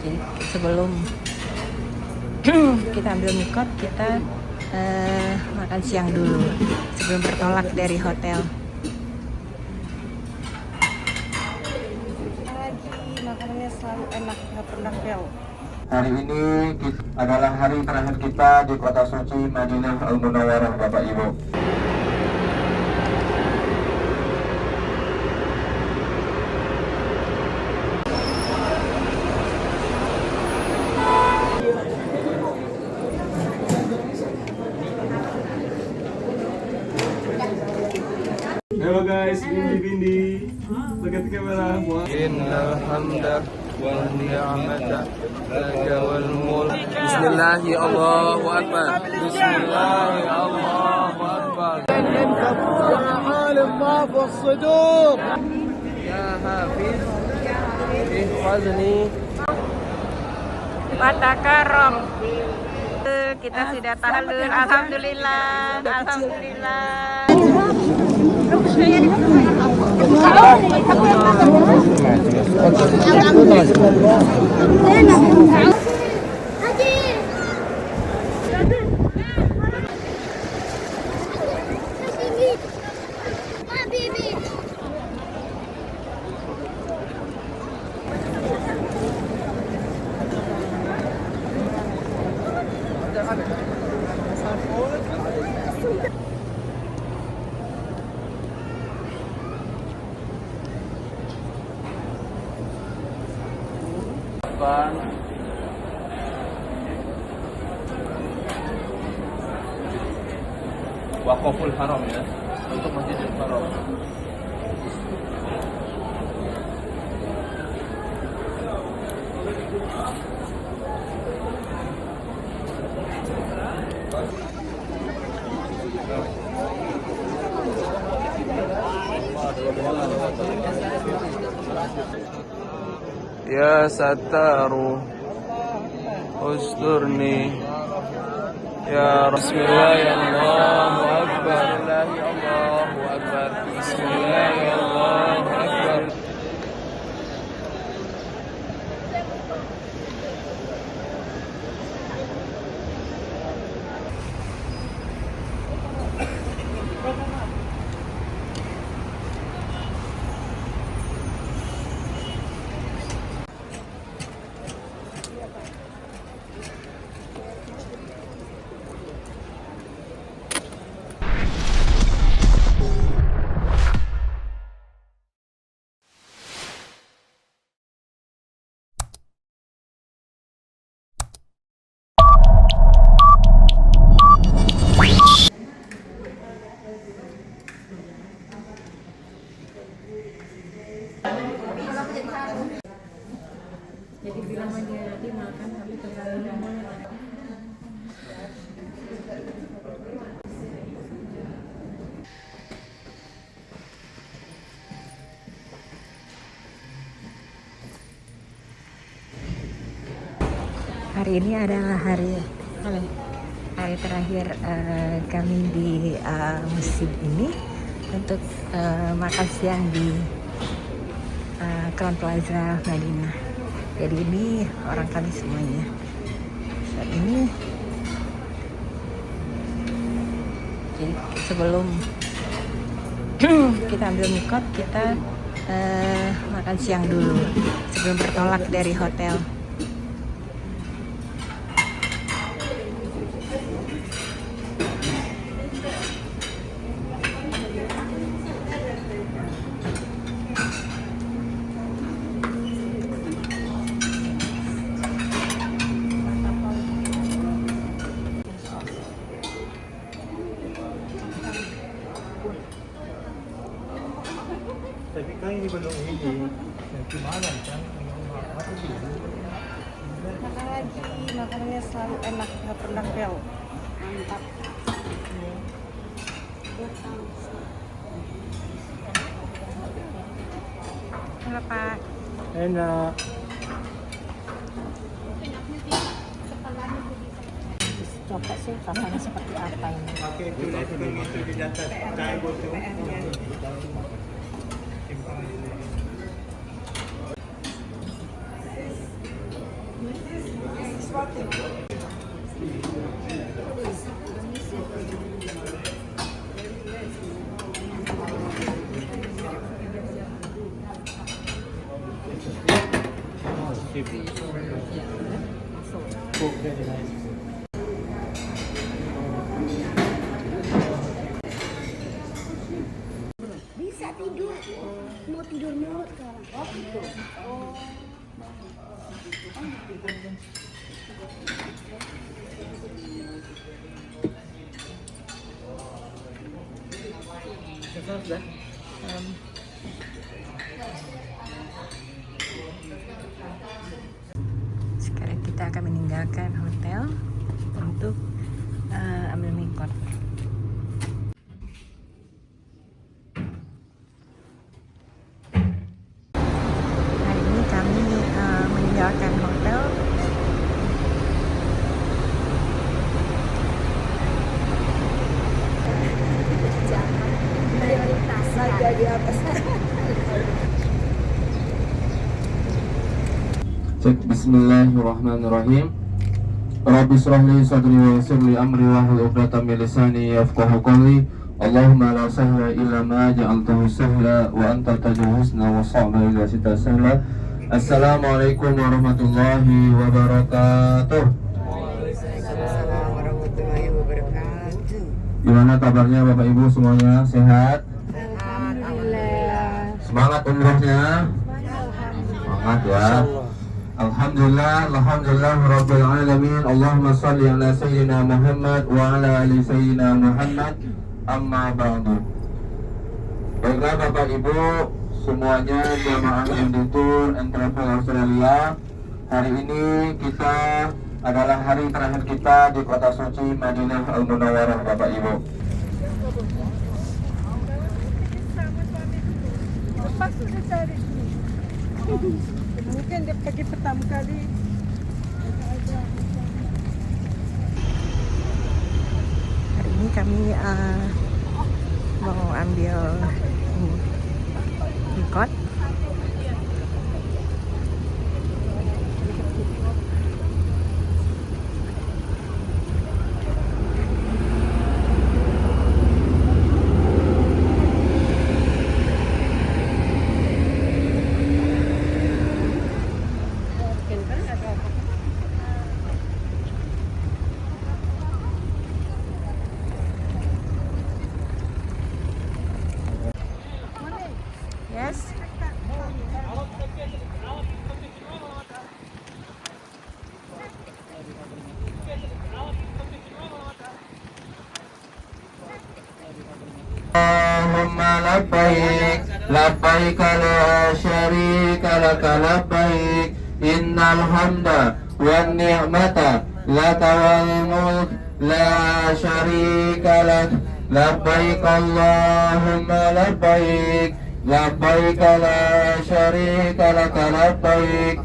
Jadi sebelum kita ambil mikot, kita makan siang dulu sebelum bertolak dari hotel. Lagi makanannya selalu enak, nggak pernah fail. Hari ini adalah hari terakhir kita di kota suci Madinah Al-Munawwarah, Bapak Ibu. Hello guys, Bindi. Look at the camera. Innal hamda wan ni'mata laka wal mulk. Bismillahi Allahu akbar. Bismillahi Allahu akbar. Ya alim ma fi as-sudur. Ya hafiz. Ihfazni. Mata karom. Kita sudah tahallul, alhamdulillah, alhamdulillah. Waqaful Haram ya, untuk Masjidil Haram. Ya Sattaru usturni ya Bismillah ya Allahu Akbar. Allahu Akbar. Bismillah ya Allahu Akbar. Jadi bilang aja nanti makan tapi tinggalin namanya. Hari ini adalah hari terakhir kami di masjid ini untuk makan siang di Crown Plaza Madinah. Jadi ini orang kami semuanya. Saat ini, jadi sebelum kita ambil mikot, kita makan siang dulu sebelum bertolak dari hotel. Tapi kan ini belum ini. Gimana kan? Makan lagi, makanannya selalu enak, nggak pernah fail. Mantap. Halo Pak. Enak. Coba sih rasanya seperti apa ini. Pakai tulis itu di atas cair botol. Bisa tidur, mau tidur mulu sekarang. Oh gitu. Sekarang kita akan meninggalkan hotel untuk ambil mikot. Hari ini kami meninggalkan hotel. Prioritas naga di atas. Cek bismillahirrahmanirrahim. Rabbi shrah li sadri wa yassir li amri wahlul 'uqdatam min lisani yafqahu qawli. Allahumma la sahla illa ma ja'altahu sahla wa anta tajawazna wa sa'ba ila sita sahla. Assalamualaikum warahmatullahi wabarakatuh. Waalaikumsalam warahmatullahi wabarakatuh. Gimana kabarnya Bapak Ibu semuanya? Sehat? Alhamdulillah. Semangat umrohnya? Semangat ya. Alhamdulillah, alhamdulillah rabbil alamin. Allahumma shalli ala sayyidina Muhammad wa ala ali sayyidina Muhammad. Amma ba'du. Baiklah Bapak Ibu semuanya, jamaah Indi Tour and Travel Australia. Hari ini kita adalah hari terakhir kita di kota suci Madinah Al Munawwarah Bapak Ibu. Mungkin dia pergi pertama kali. Hari ini kami mau ambil mikot. Yes. Allahumma labbaik, labbaik la syarika laka labbaik, innal hamda wan ni'mata laka wal mulk la syarika lak, labbaik Allahumma labbaik, labbaik la syarika laka labbaik.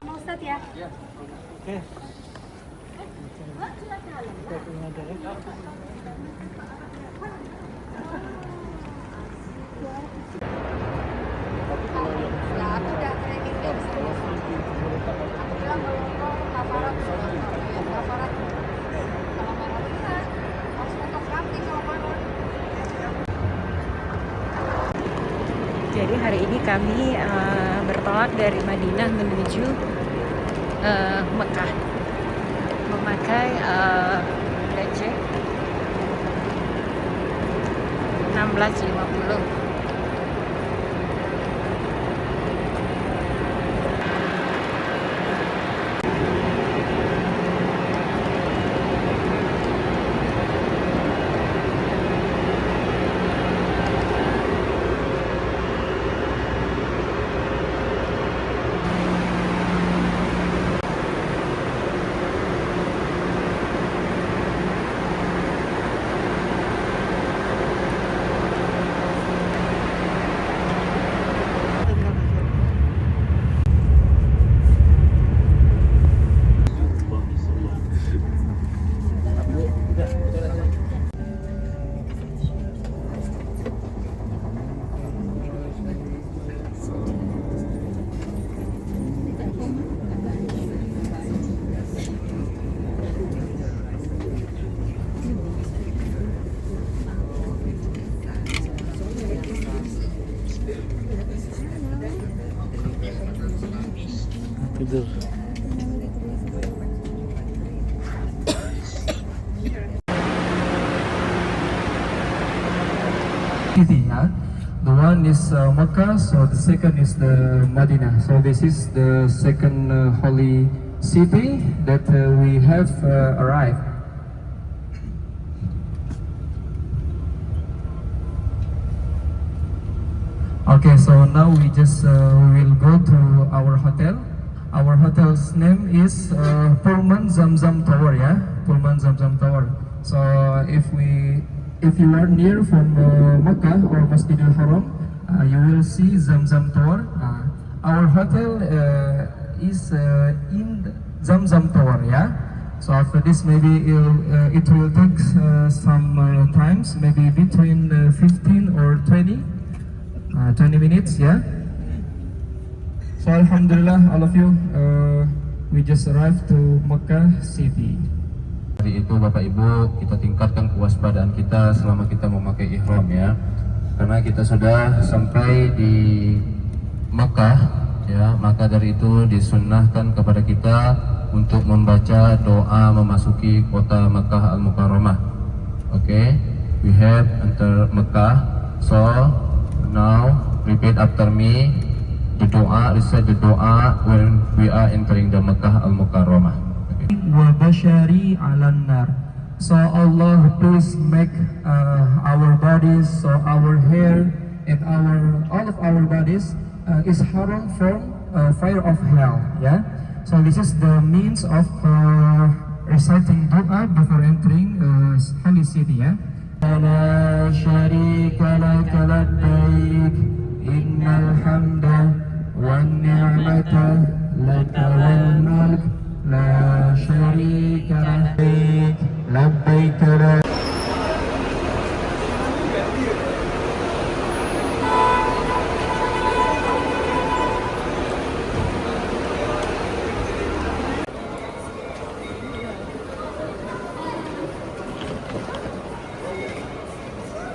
Mau start ya? Lah, aku udah training dia di sana. Aku bilang kalau kafarat, kafarat. Kalau marah bisa, harus fotografi kalau marah. Jadi hari ini kami bertolak dari Madinah menuju Mekah memakai Gojek 1650. Tidur. City, yeah. The one is Mecca, so the second is the Medina. So this is the second holy city that we have arrived. Okay, so now we just will go to our hotel. Our hotel's name is Pullman Zamzam Tower, yeah, Pullman Zamzam Tower. So if you are near from Mecca or Masjidil Haram, you will see Zamzam Tower. Our hotel is in Zamzam Tower, yeah. So after this, maybe it will take some times, maybe between 15 or 20 minutes, yeah. So Alhamdulillah, all of you, we just arrived to Mecca City. Hari itu Bapak Ibu, kita tingkatkan kewaspadaan kita selama kita memakai ihram, ya. Karena kita sudah sampai di Mekah, ya, maka dari itu disunnahkan kepada kita untuk membaca doa memasuki kota Mekah Al-Mukarramah. Okay, we have enter Mekah, so now repeat after me the doa, recite the doa when we are entering the Mekah Al-Mukarramah. Wa bashari 'alan nar. So Allah, please make our bodies, so our hair and all of our bodies is haram from fire of hell. Yeah. So this is the means of reciting doa before entering holy city. Yeah. La syarika laka labbaik innal hamda wan ni'mata laka wal mulk la syarika lak labbaik la.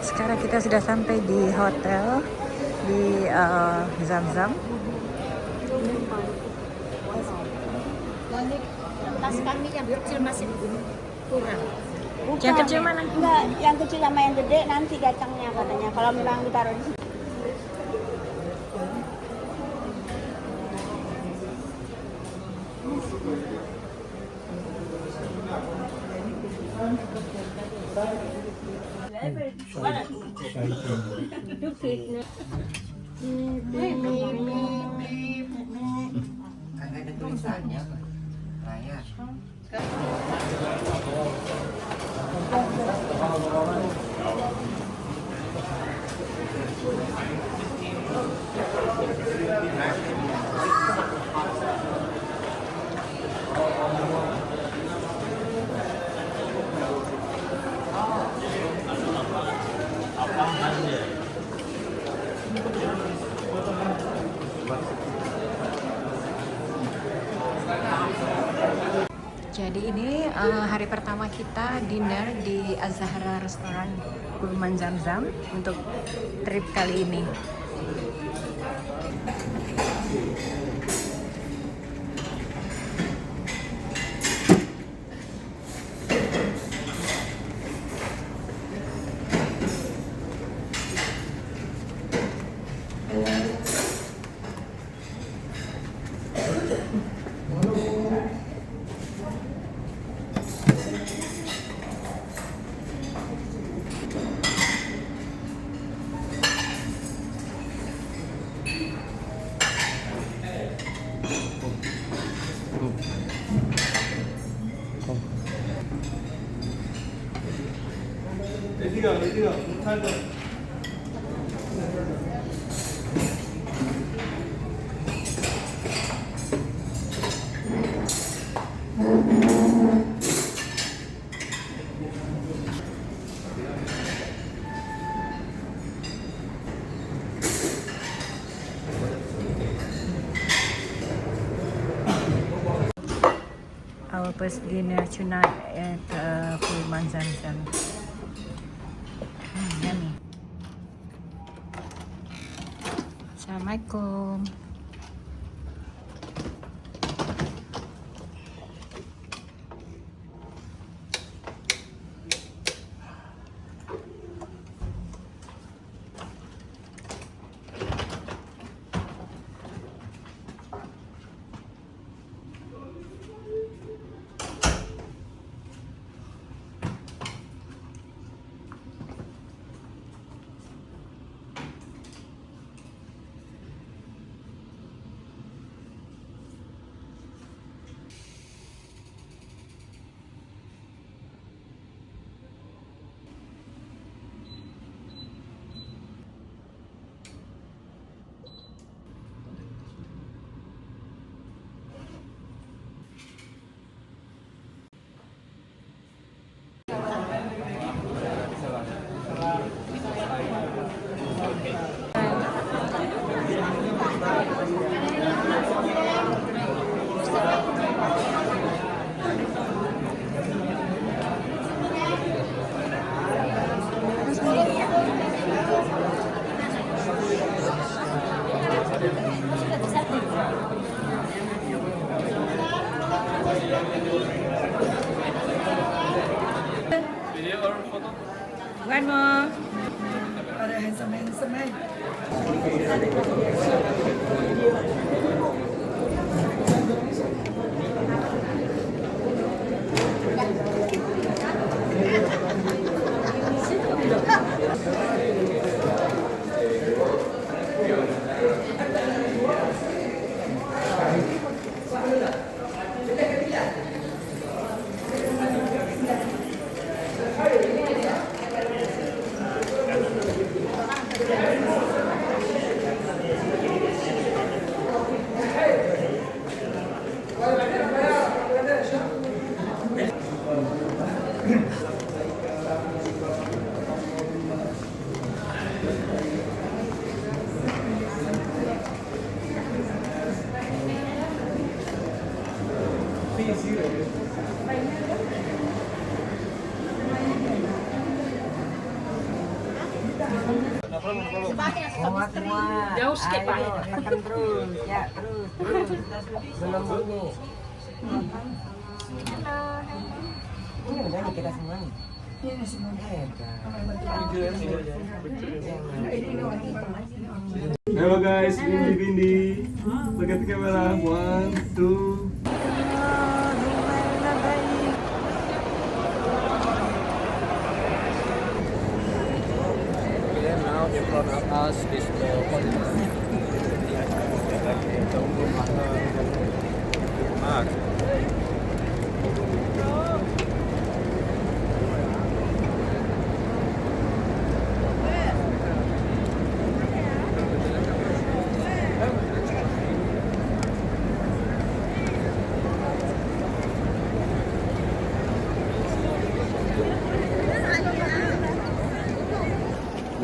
Sekarang kita sudah sampai di hotel di Zamzam. Tas kami yang kecil masih kurang. Yang kecil mana? Enggak, yang kecil sama yang gede nanti kacangnya katanya. Kalau memang ditaruh di situ. Ada tulisannya Raya. Jadi ini hari pertama kita dinner di Az-Zahra restoran Pullman Zamzam untuk trip kali ini. Our first dinner tonight at Pullman Zamzam. Yummy. Assalamualaikum. One more. Jauh sedikit Pak. Tekan terus, ya terus. Belum bunyi. Ini udah nih kita semua nih. Ini semua. Halo guys, Bindi. Look at the camera. 1, 2. Now in front of us is the Mark.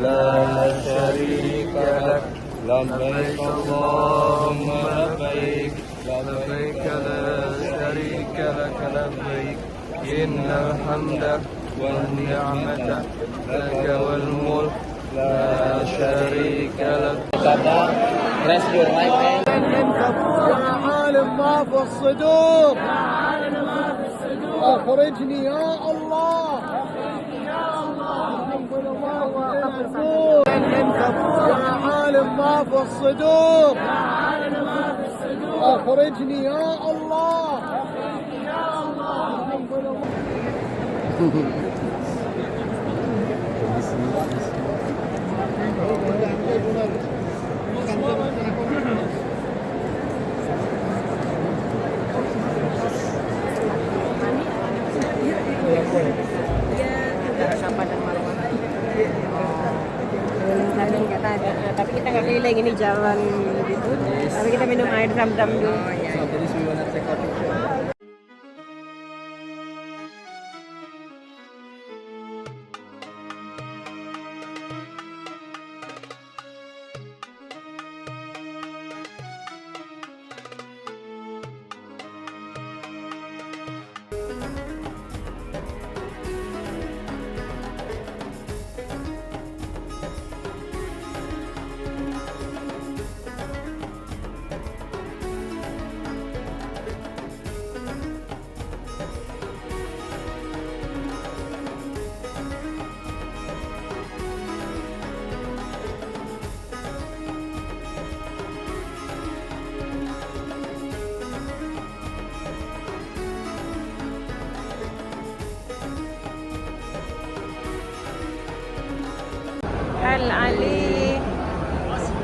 لا شريك لك لبيك اللهم لبيك لبيك لا شريك لك لبيك إن الحمد والنعمة لك والملك لا شريك لك. Press your right hand. يا عالم ما في الصدور أخرجني يا الله. يا عالم ما في الصدور أخرجني يا الله. Tapi kita nggak keliling, ini jalan gitu. Tapi kita minum air zam-zam dulu. Al-Ali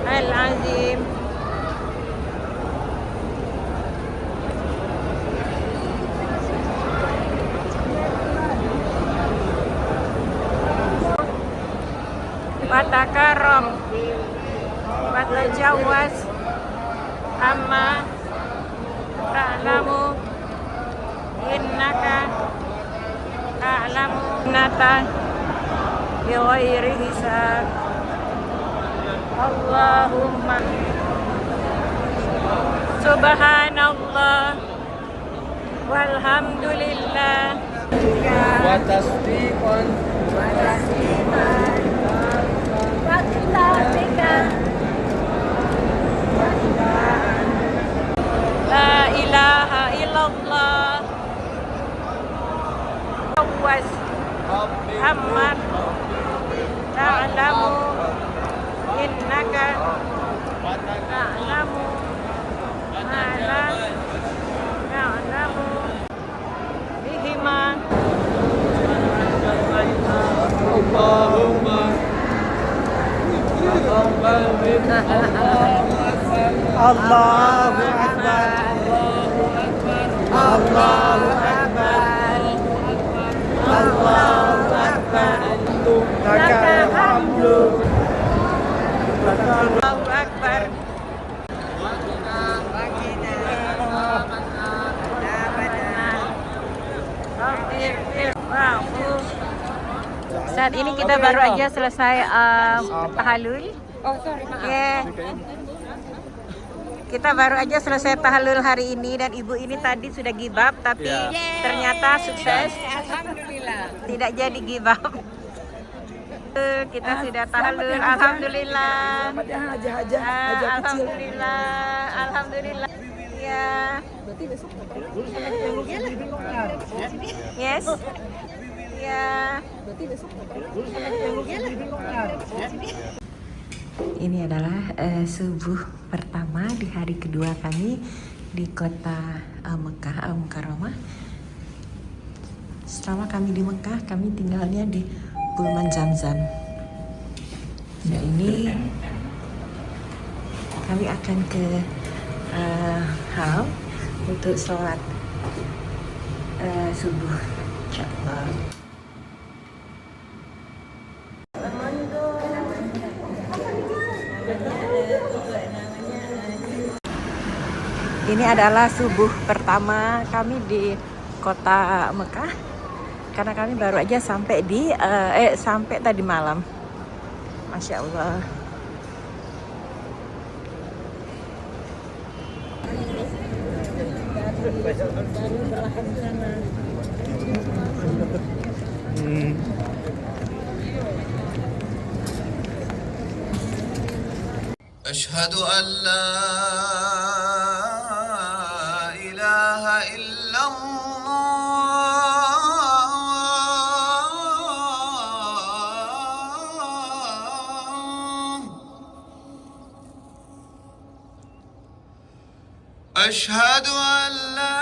Al-Azim. Watakaram watajawaz amma ta'lamu innaka ta'lamu nata bighairi hisab. Allahumma subhanallah walhamdulillah wa tasdiqan la ilaha illallah was hamman ta'lamu innaka ta'lamu ma la na'lamu bihima Allahumma taqabbal minna. Allahu Akbar. Allahu Akbar. Allahu Akbar. Lakal hamdu. Allahu Akbar. Saat ini kita baru aja selesai tahallul. Oh, sorry, maaf. Yeah. Kita baru aja selesai tahallul hari ini dan ibu ini tadi sudah give up tapi ternyata sukses. Alhamdulillah. Tidak jadi give up. Kita sudah tahallul. Alhamdulillah. Alhamdulillah. Alhamdulillah. Ya. Yes. Ya. Ini adalah subuh pertama di hari kedua kami di kota Mekah Al-Mukarramah. Selama kami di Mekah, kami tinggalnya di Pullman Zamzam. Nah ini kami akan ke Haram untuk sholat subuh. Insyaallah. Ini adalah subuh pertama kami di kota Mekah karena kami baru aja sampai di sampai tadi malam. Masya Allah. Asyhadu an la ilaha illallah. Asyhadu an la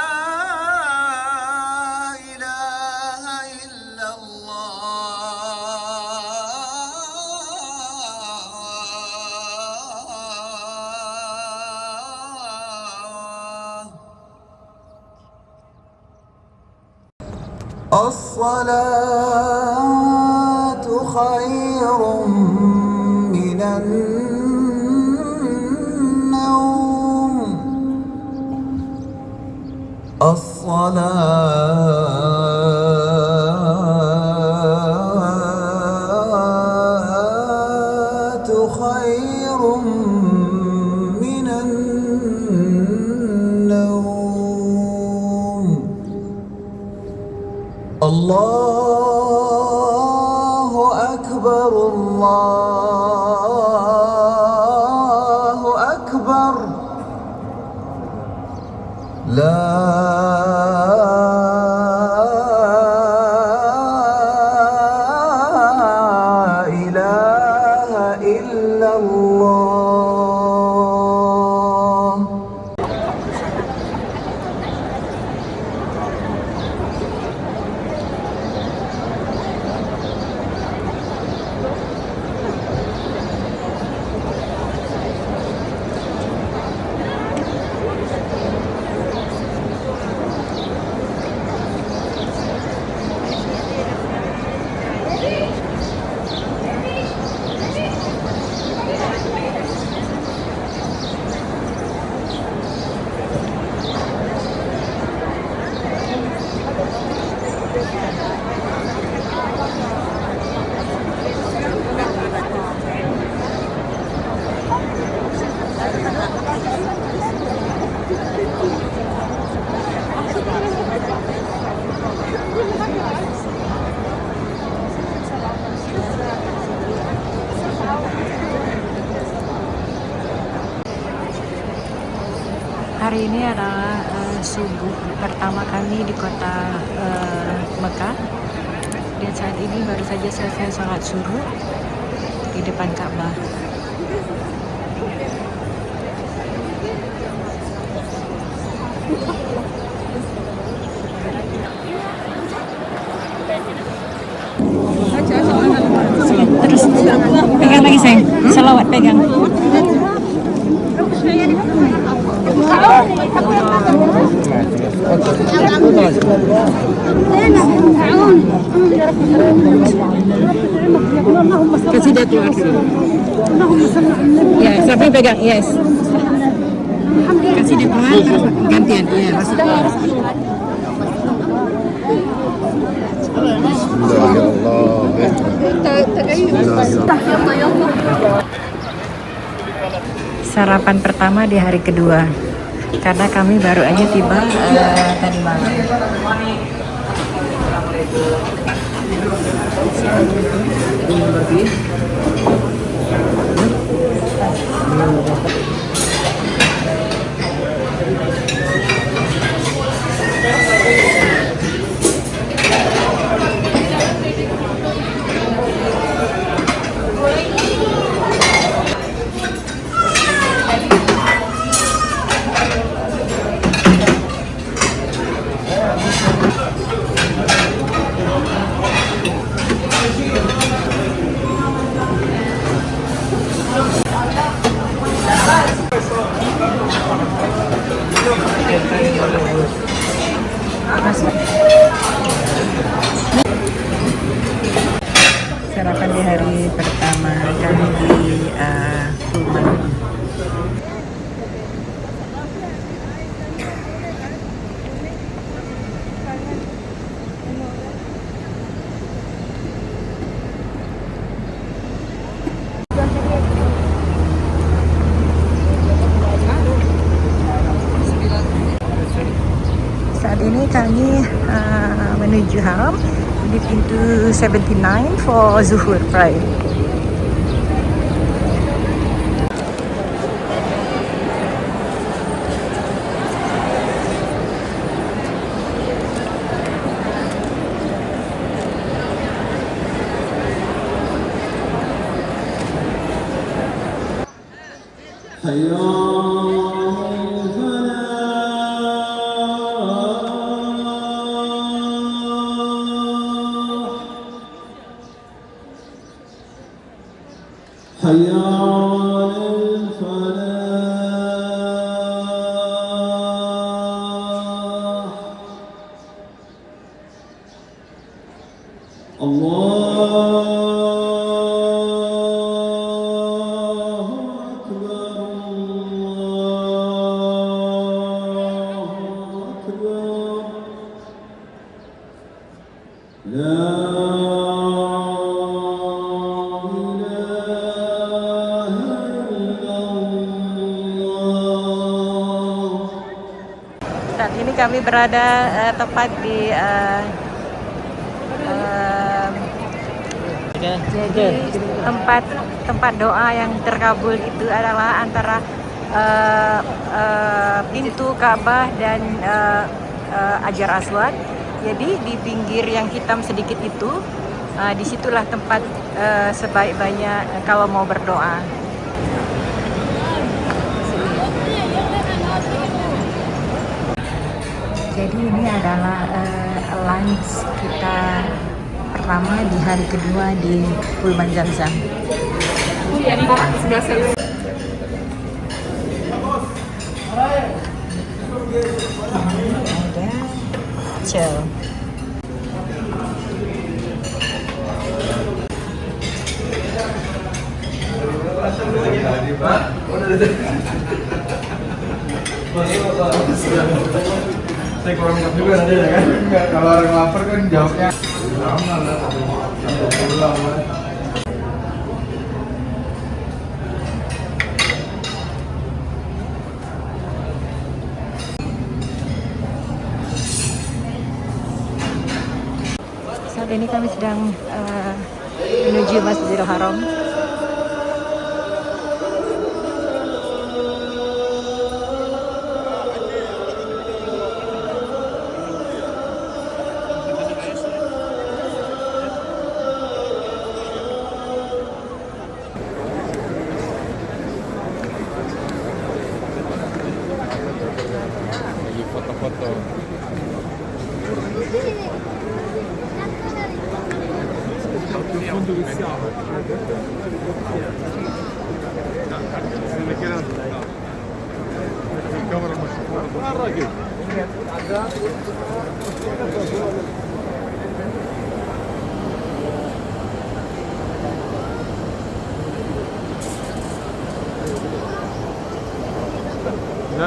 الصلاة خير من النوم الصلاة خير من النوم الله أكبر الله أكبر لا إله إلا الله. Hari ini adalah subuh pertama kami di kota Mekah. Dan saat ini baru saja selesai sholat subuh di depan Ka'bah. Terus pegang lagi sayang, selawat pegang. Kasih dia keluar. Ya, sampai pegang, yes. Kasih dia keluar, gantian, ya masuk. Sarapan pertama di hari kedua, karena kami baru aja tiba tadi malam. Sarapan di hari pertama kami di Pullman. Saat ini kami menuju Haram di pintu 79 for Zuhur prayer. حي على الفلاح الله أكبر الله أكبر لا Saat ini kami berada tepat di jadi tempat doa yang terkabul itu adalah antara pintu Ka'bah dan Hajar Aswad. Jadi di pinggir yang hitam sedikit itu, disitulah tempat sebaik-baiknya kalau mau berdoa. Jadi ini adalah lunch kita pertama di hari kedua di Pullman Zamzam. Ada cel. Saya kurang ngerti juga nanti ya kan. Enggak, kalau orang lapar kan jawabnya lama lah. Saat ini kami sedang menuju Masjidil Haram. لا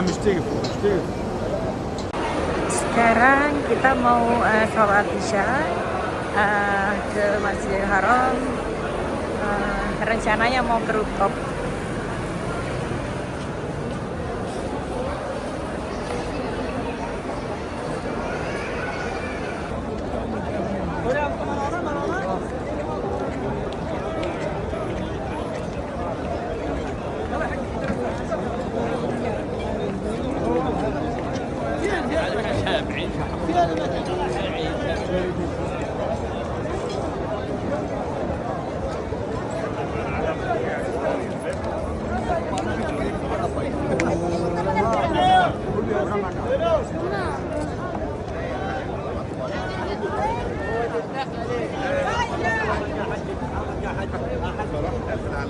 مش تقف مش تقف. Sekarang kita mau sholat isya ke Masjidil Haram. Rencananya mau ke rooftop.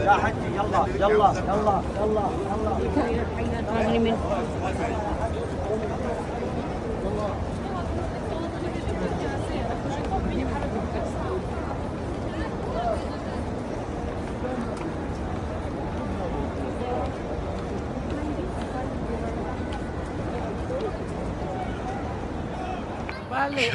يا حجي يلا يلا يلا يلا يلا. Balik.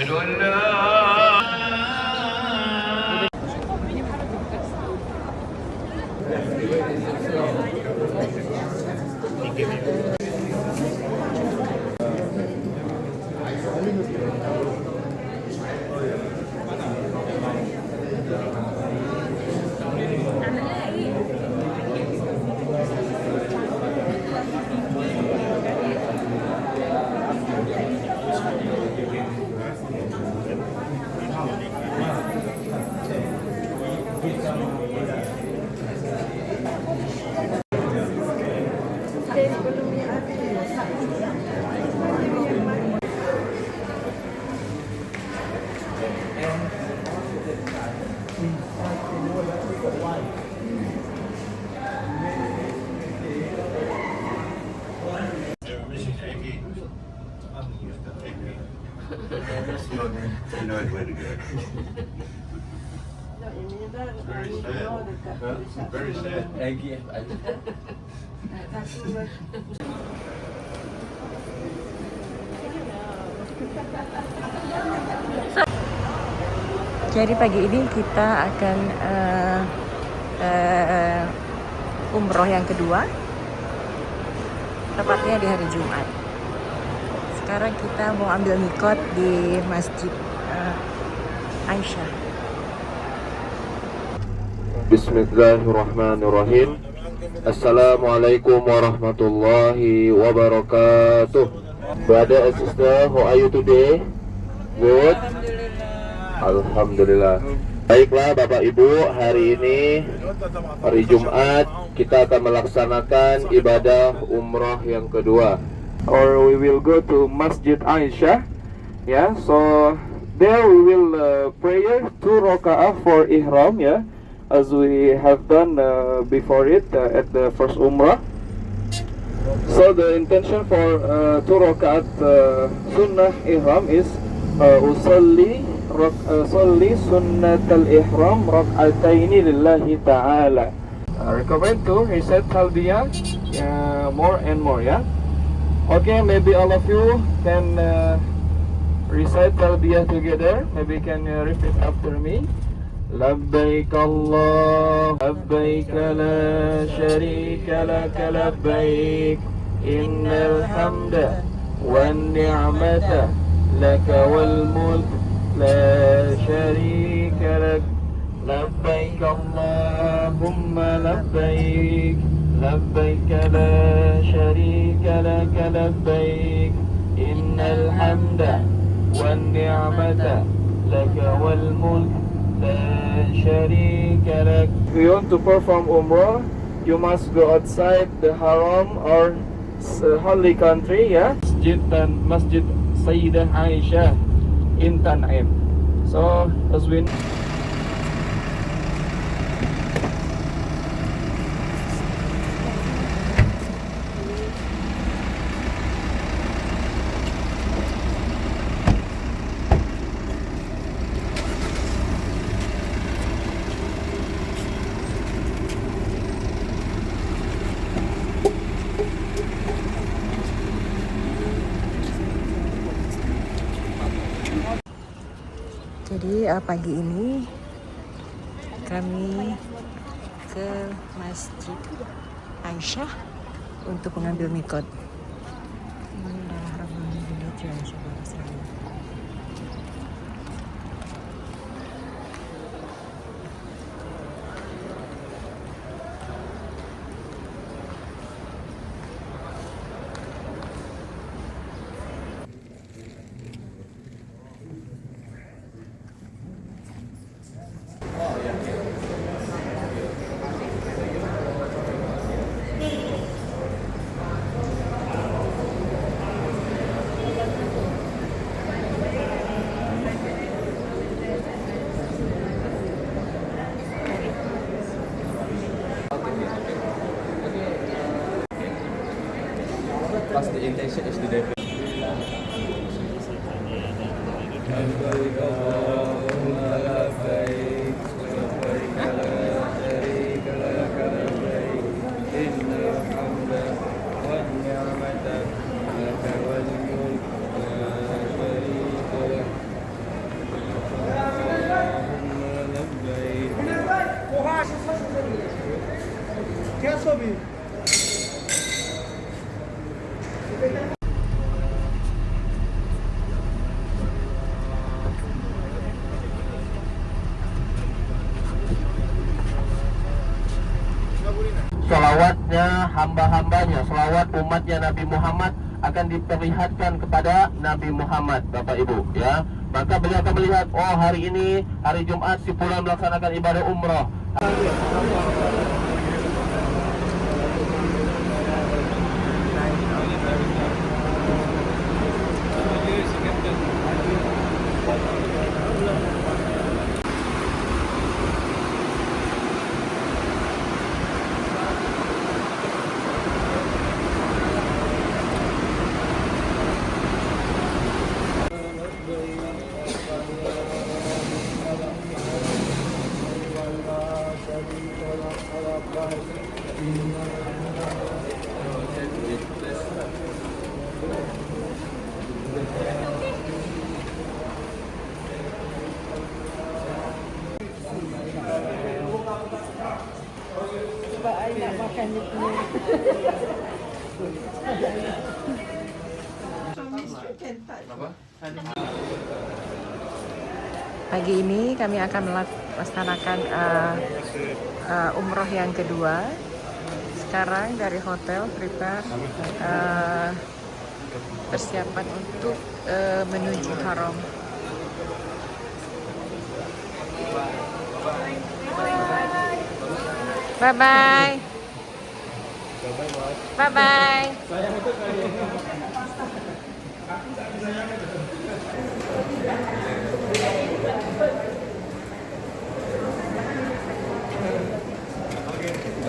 You know where to go. Very sad. Very sad. Jadi pagi ini kita akan umroh yang kedua, tepatnya di hari Jumat. Sekarang kita mau ambil mikot di Masjid Aisyah. Bismillahirrahmanirrahim. Assalamualaikum warahmatullahi wabarakatuh. Brother and sister, how are you today? Good? Alhamdulillah. Baiklah Bapak Ibu, hari ini hari Jumat kita akan melaksanakan ibadah umrah yang kedua. Or we will go to Masjid Aisyah. Yeah, so there we will prayer 2 rakaat for ihram, yeah, as we have done before it at the first umrah. So the intention for 2 rakaat sunnah ihram is usalli sunnat al-ihram rak'ataini lillahi ta'ala. Recommend to recite talbiyah more and more, yeah. Okay, maybe all of you can recite talbiyah together. Maybe you can repeat after me. Labbaik Allah, labbaik la sharika laka labbaik, innal hamda wan ni'mata laka wal mulk la sharika lak. Labbaik Allahumma labbaik, labbaik la sharika laka labbaik, innal hamda wan ni'mata laka wal mulk la sharika lak. If you want to perform umrah, you must go outside the haram or holy country, yeah. Masjid Sayyidah Aisyah in Tan'im. So as we Jadi pagi ini kami ke Masjid Aisyah untuk mengambil mikot. Ini adalah rombongan gereja saudara saya. Plus the intention is to develop. Selawatnya hamba-hambanya, selawat umatnya Nabi Muhammad akan diperlihatkan kepada Nabi Muhammad, Bapak Ibu, ya. Maka beliau akan melihat, oh hari ini hari Jumat si fulan melaksanakan ibadah umroh. Pagi ini kami akan melaksanakan umroh yang kedua. Sekarang dari hotel prepare persiapan untuk menuju haram. Bye bye. Bye bye.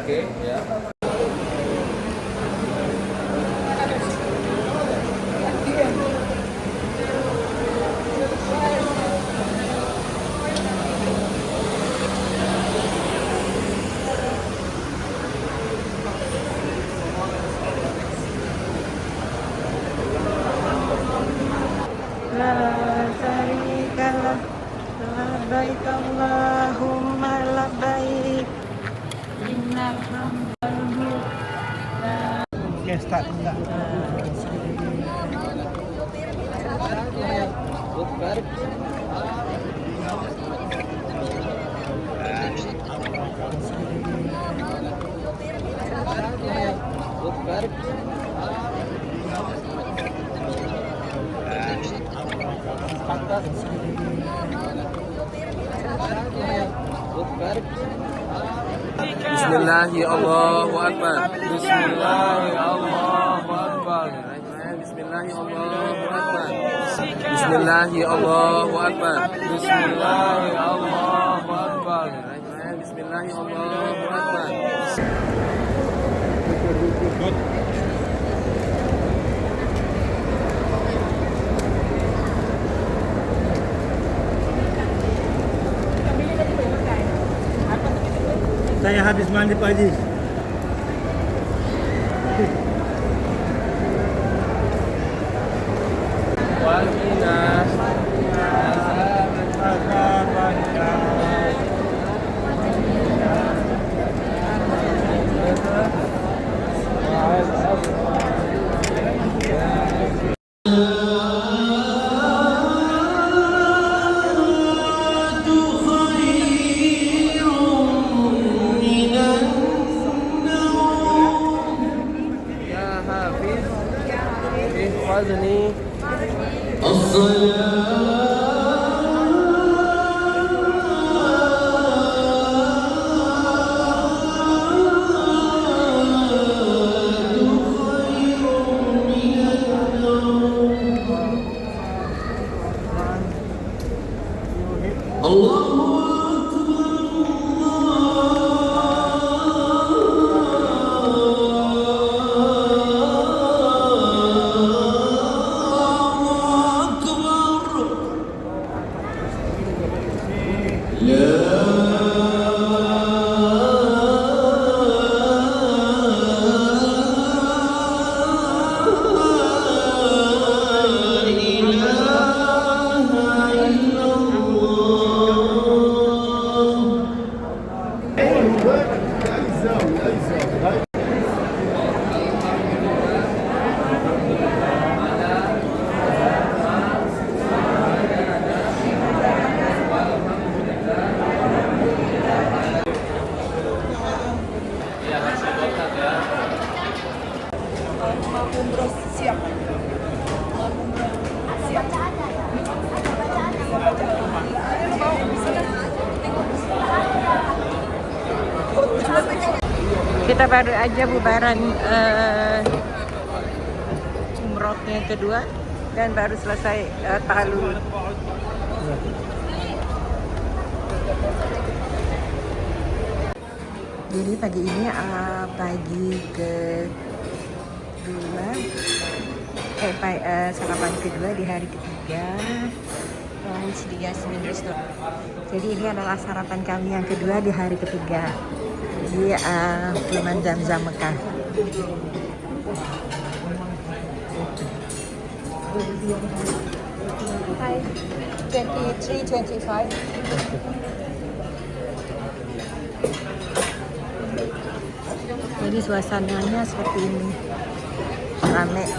Oke, ya. La syarika lah, labbaik Allahumma labbaik. Innal hamdal mulk. Okay, start enggak. Bismillahi Allahu Akbar. Bismillahi Allahu Akbar. Bismillahi Allahu Akbar. Bismillahi Allahu Akbar. Bismillahi Allahu Akbar. Bismillahi Allahu Akbar. Saya habis mandi Pak Haji. Wal minas. Kita baru aja bubaran umrohnya yang kedua dan baru selesai ta'alul. Jadi pagi ini pagi kedua, sarapan kedua di hari ketiga. Jadi ini adalah sarapan kami yang kedua di hari ketiga di Perumahan Zam-Zam Mekah. Hi, 23.25. Jadi suasananya seperti ini, ramai.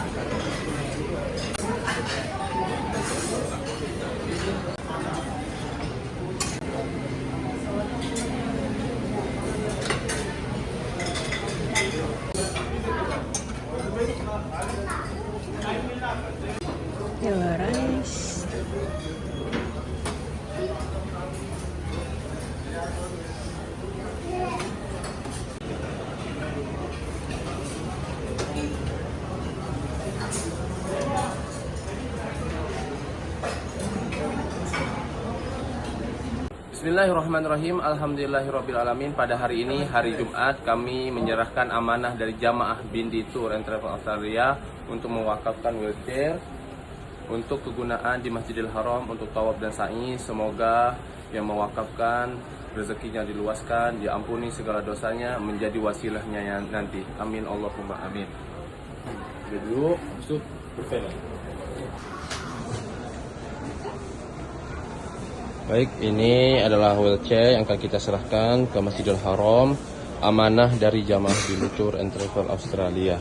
Rice. Bismillahirrahmanirrahim. Alhamdulillahirrabbilalamin. Pada hari ini, hari Jumat, kami menyerahkan amanah dari jamaah Bindi Tour and Travel Australia untuk mewakafkan wheelchair untuk kegunaan di Masjidil Haram untuk tawaf dan sa'i. Semoga yang mewakafkan rezekinya diluaskan, diampuni segala dosanya, menjadi wasilahnya nanti. Amin Allahumma amin. Duduk, masuk, baik, ini adalah wheelchair yang akan kita serahkan ke Masjidil Haram, amanah dari jamaah Bindi Tour and Travel Australia.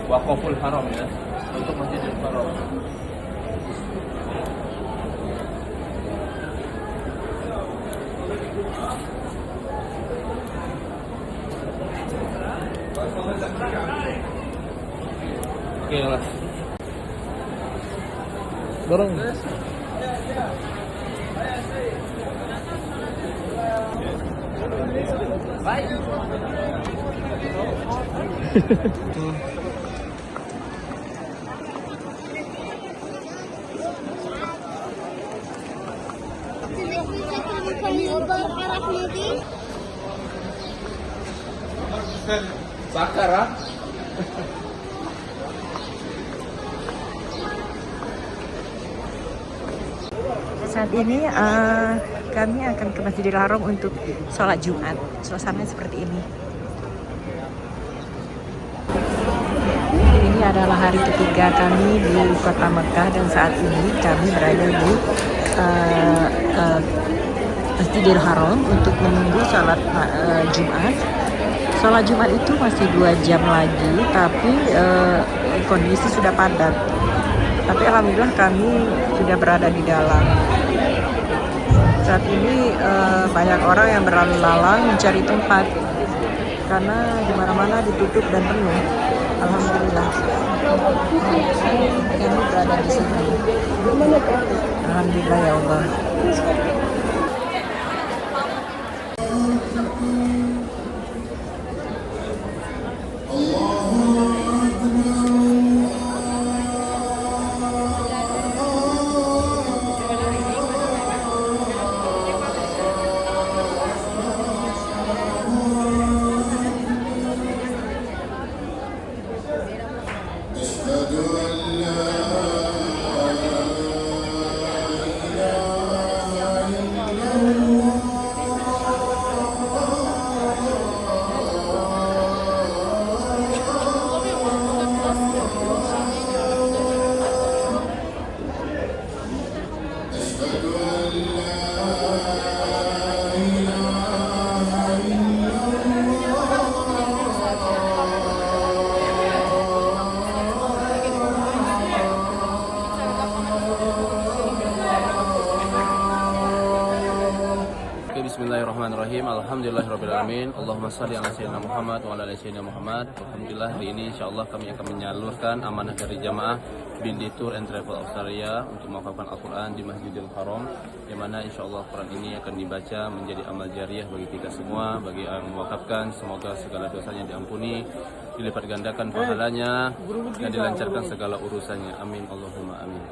Wakaful Haram ya, untuk Masjidil Haram. Oke lah. Dorong. Baik. Sakara. Saat ini kami akan ke Masjidil Haram untuk sholat Jumat. Suasananya seperti ini. Ini adalah hari ketiga kami di kota Mekah dan saat ini kami berada di Masjidil Haram untuk menunggu sholat Jumat. Sholat Jumat itu masih 2 jam lagi, tapi kondisi sudah padat. Tapi alhamdulillah kami sudah berada di dalam. Saat ini banyak orang yang berlalu lalang mencari tempat karena di mana-mana ditutup dan penuh. Alhamdulillah kami berada di sini. Alhamdulillah ya Allah. Allah Alhamdulillahirrabbilalamin. Allahumma salli ala sayyidina Muhammad wa ala ali sayyidina Muhammad. Alhamdulillah, hari ini insyaallah kami akan menyalurkan amanah dari jamaah Bindi Tour and Travel Australia untuk mewakafkan Al-Quran di Masjidil Haram, di mana insyaallah Al-Quran ini akan dibaca menjadi amal jariah bagi kita semua, bagi yang mewakafkan. Semoga segala dosanya diampuni, dilipat gandakan pahalanya, dan dilancarkan segala urusannya. Amin Allahumma amin.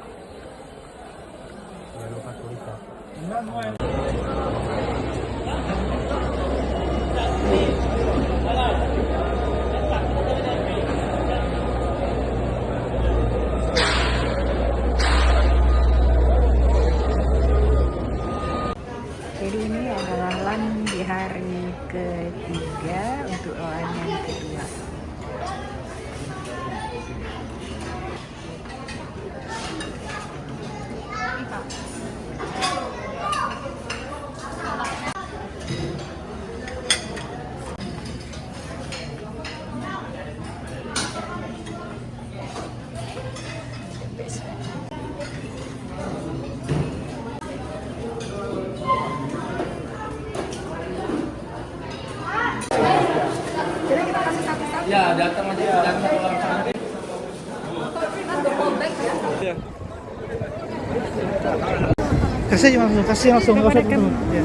Jadi ini adalah LAN di hari ketiga untuk LAN yang kedua. Ya, datang aja, datang langsung. Kasih langsung nggak usah dulu. Ya.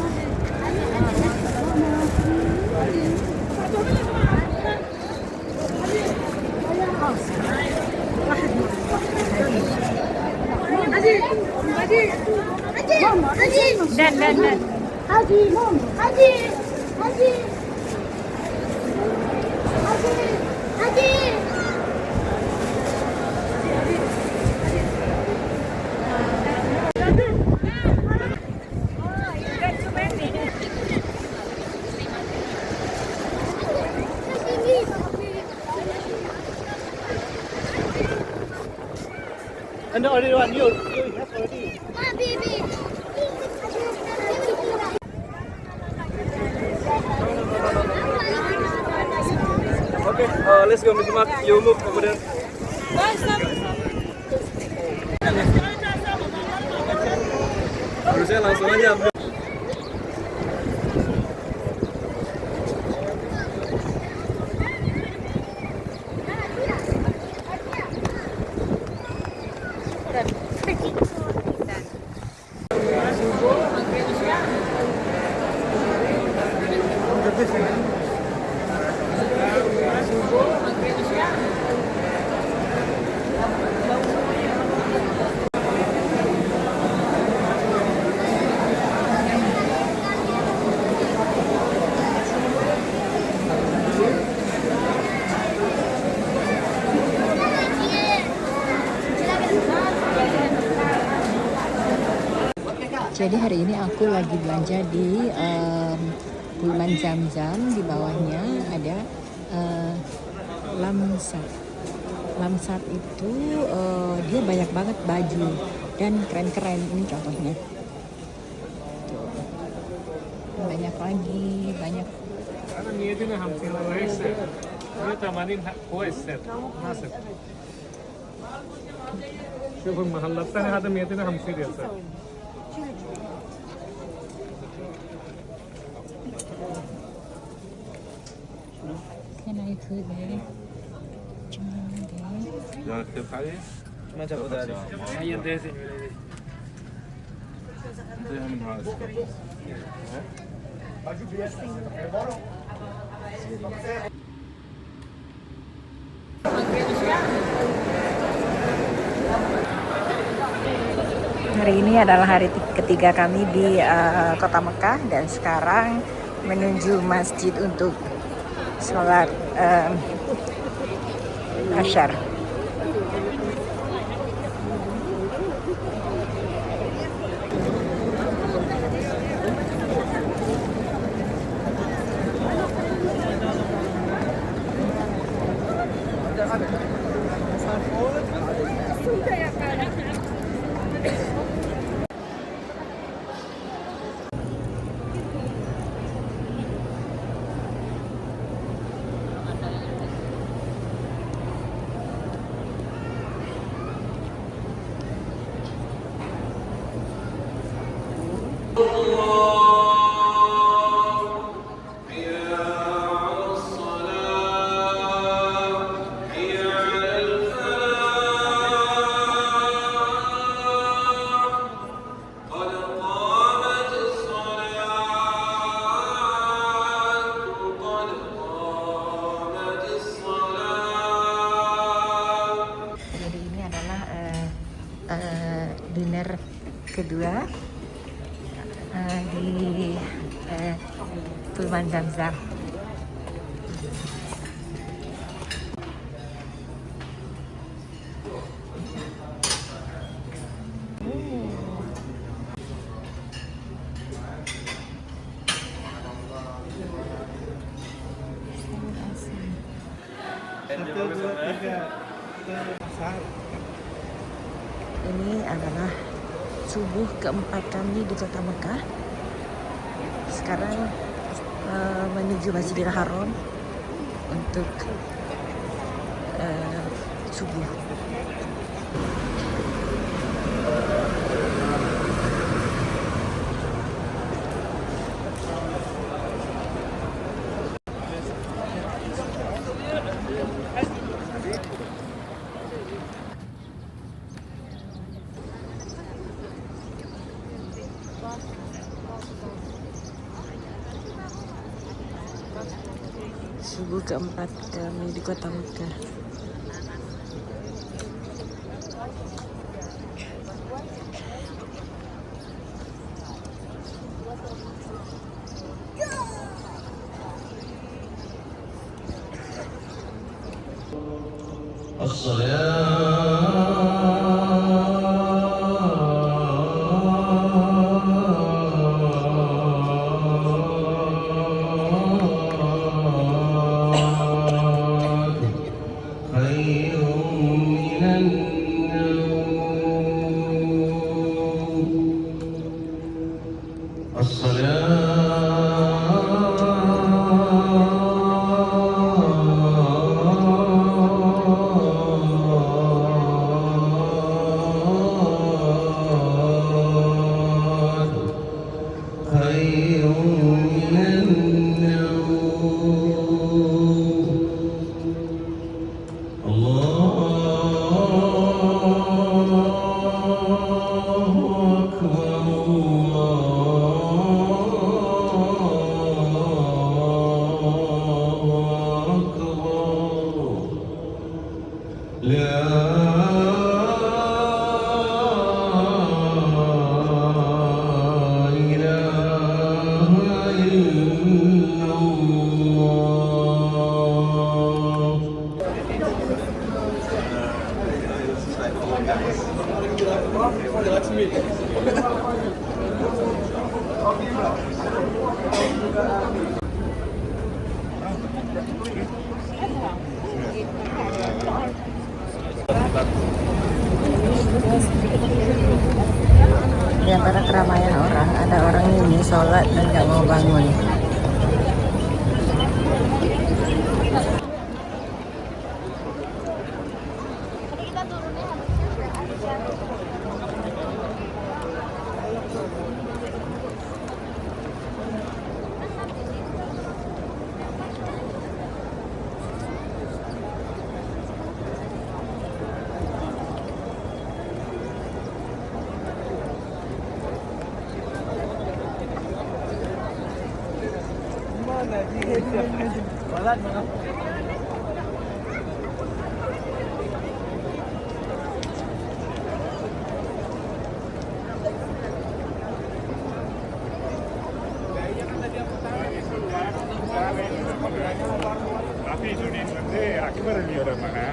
Dan. And already one you have already. Okay, let's go, Mr. Mark. You move over there. Harusnya langsung aja. Jadi hari ini aku lagi belanja di Bulan Zam-Zam. Di bawahnya ada Lamsat. Lamsat itu dia banyak banget baju dan keren-keren. Ini contohnya. Tuh. Banyak lagi, banyak. Can I put there? Hari ini adalah hari ketiga kami di Kota Mekah dan sekarang menuju masjid untuk sholat asyar. dinner kedua di Pullman Zamzam. Ini adalah subuh keempat kami di kota Mekah. Sekarang menuju Masjidil Haram untuk subuh. Subuh keempat kami di kota Mekah. Di antara keramaian orang, ada orang ini sholat dan nggak mau bangun. Tapi dunia nanti akibat dia orang mana?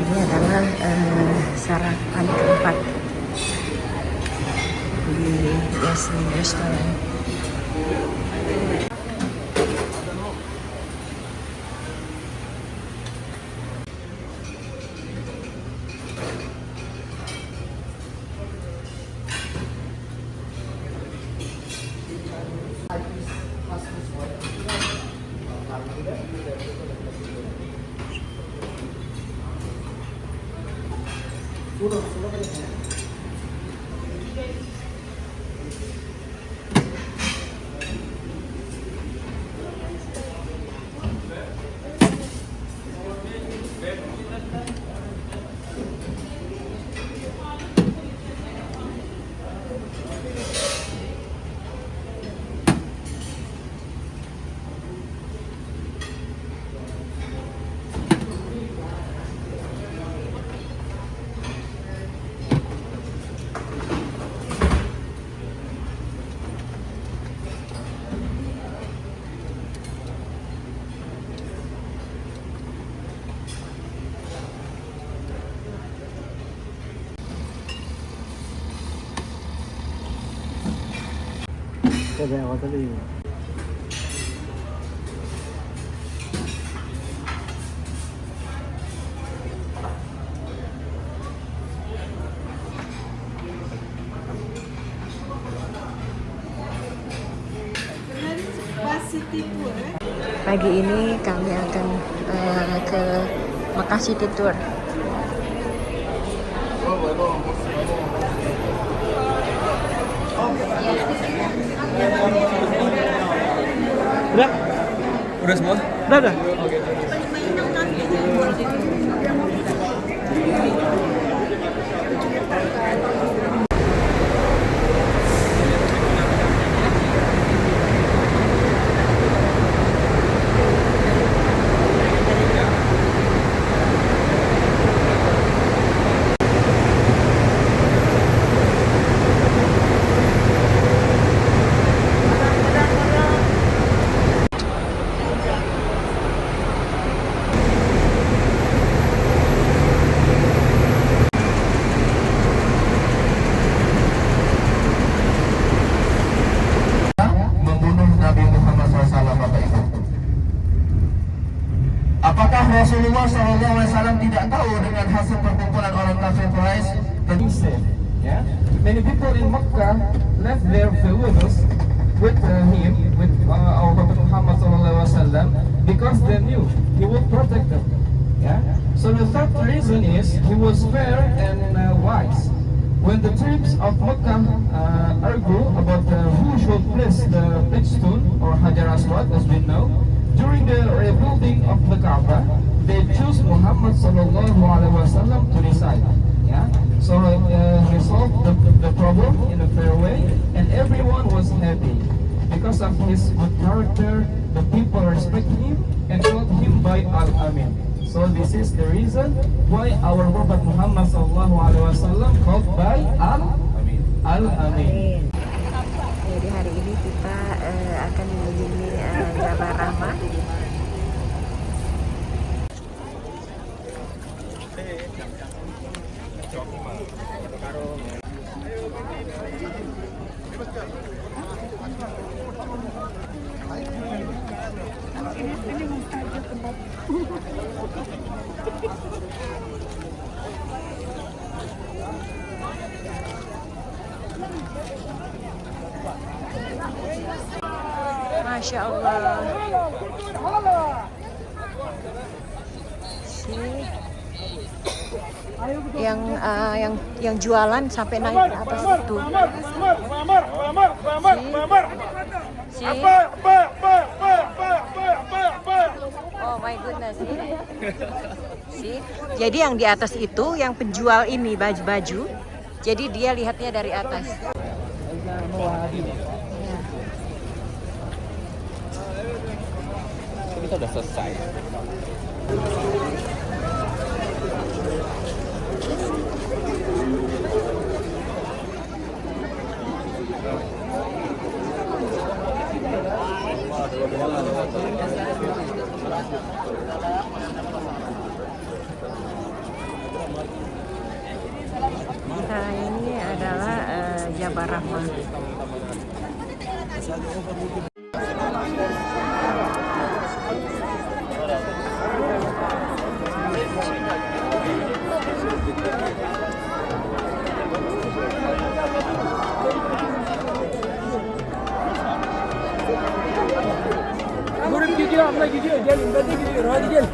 Ini adalah sarapan keempat di Yasmin Restoran. Pagi ini kami akan ke Mekah City Tour. Udah semua? Udah. Oke. Membunuh Nabi Muhammad SAW, Bapak Ibu. Apakah Rasulullah SAW tidak tahu dengan hasil perkumpulan orang kafir Quraisy? He said, yeah, many people in Mecca left their villages with him, with our Prophet Muhammad SAW, because they knew he would protect them. Yeah. So the third reason is he was fair and wise. When the tribes of Mecca argue about who should place the big stone or Hajar Aswad, as we know, during the rebuilding of the Kaaba, they choose Muhammad SAW to decide. Yeah? So he solved the problem in a fair way, and everyone was happy. Because of his good character, the people respect him and called him by Al-Amin. So this is the reason why our Prophet Muhammad SAW called by Al-Amin. Jadi hari ini kita akan mengunjungi Jabal Rahmah. Masya Allah. Yang jualan sampai naik ke atas itu. Oh my goodness. See? Jadi yang di atas itu yang penjual ini baju-baju. Jadi dia lihatnya dari atas. Kita udah selesai. Nah, ini adalah Jabal Rahmah. Murid gidiyor, abla gidiyor. Gelin, ben de gidiyorum. Hadi gel.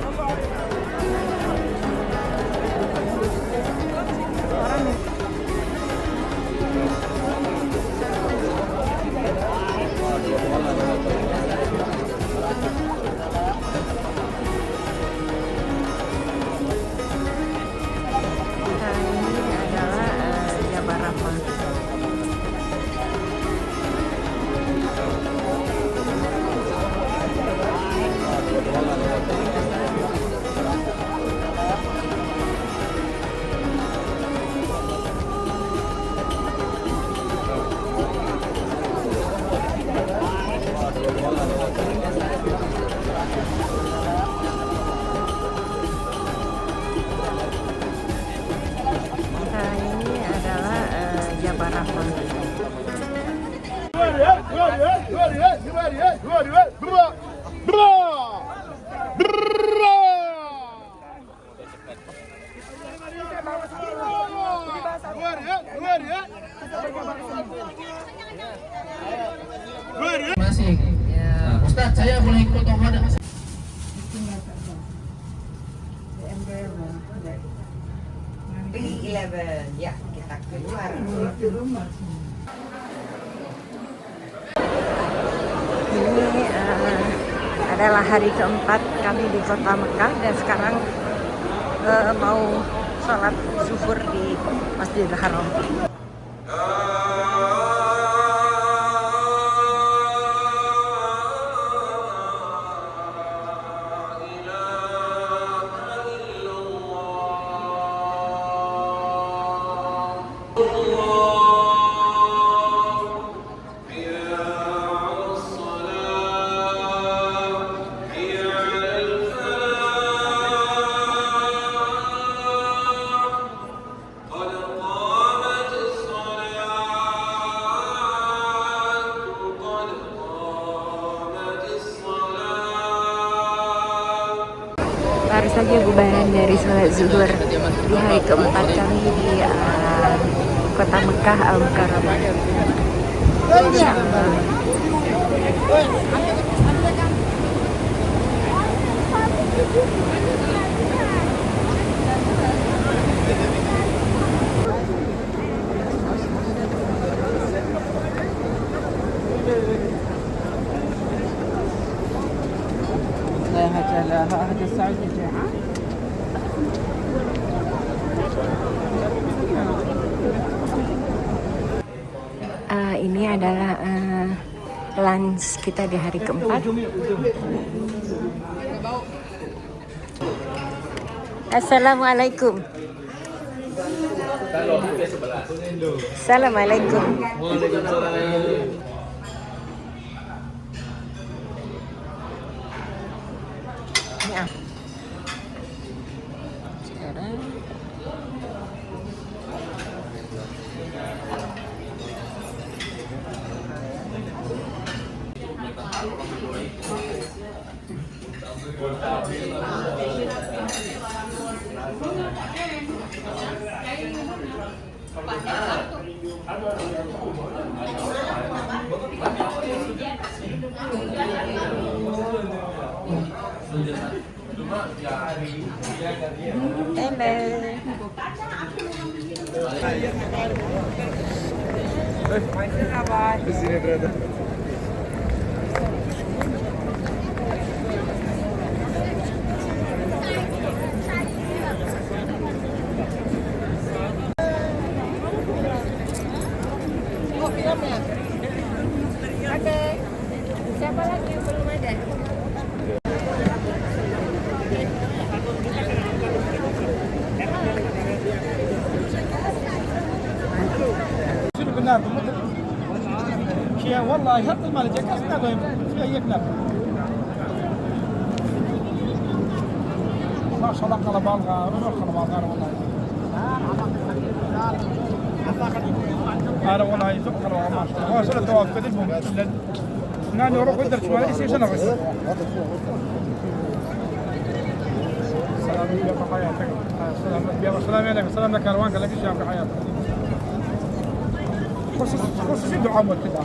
Masih. Ya. Ustadz, saya boleh ikut tohada. B11 ya, kita keluar. Ini adalah hari keempat kami di kota Mekah dan sekarang mau sholat zuhur di Masjidil Haram. Baru saja bubaran dari sholat zuhur di hari keempat kami di kota Mekah Al-Mukarramah. Insyaallah. Ini adalah lunch kita di hari keempat. Assalamualaikum. Assalamualaikum. Ya. Sekarang siapa lagi yang belum ada? شنو بالنار شيء والله يحط المال جاكس ناقول في اي كلاب ما شاء الله قلب بالغا روح قلب بالغا والله هذا والله يزق قلب ما شاء الله وصلت توقف كذبهم ناني روح ودر شويه يصير شنو بس سلام عليكم حياتك سلام عليكم سلام لك كروانك لك الشام في حياتك خصوصي دعاء كذا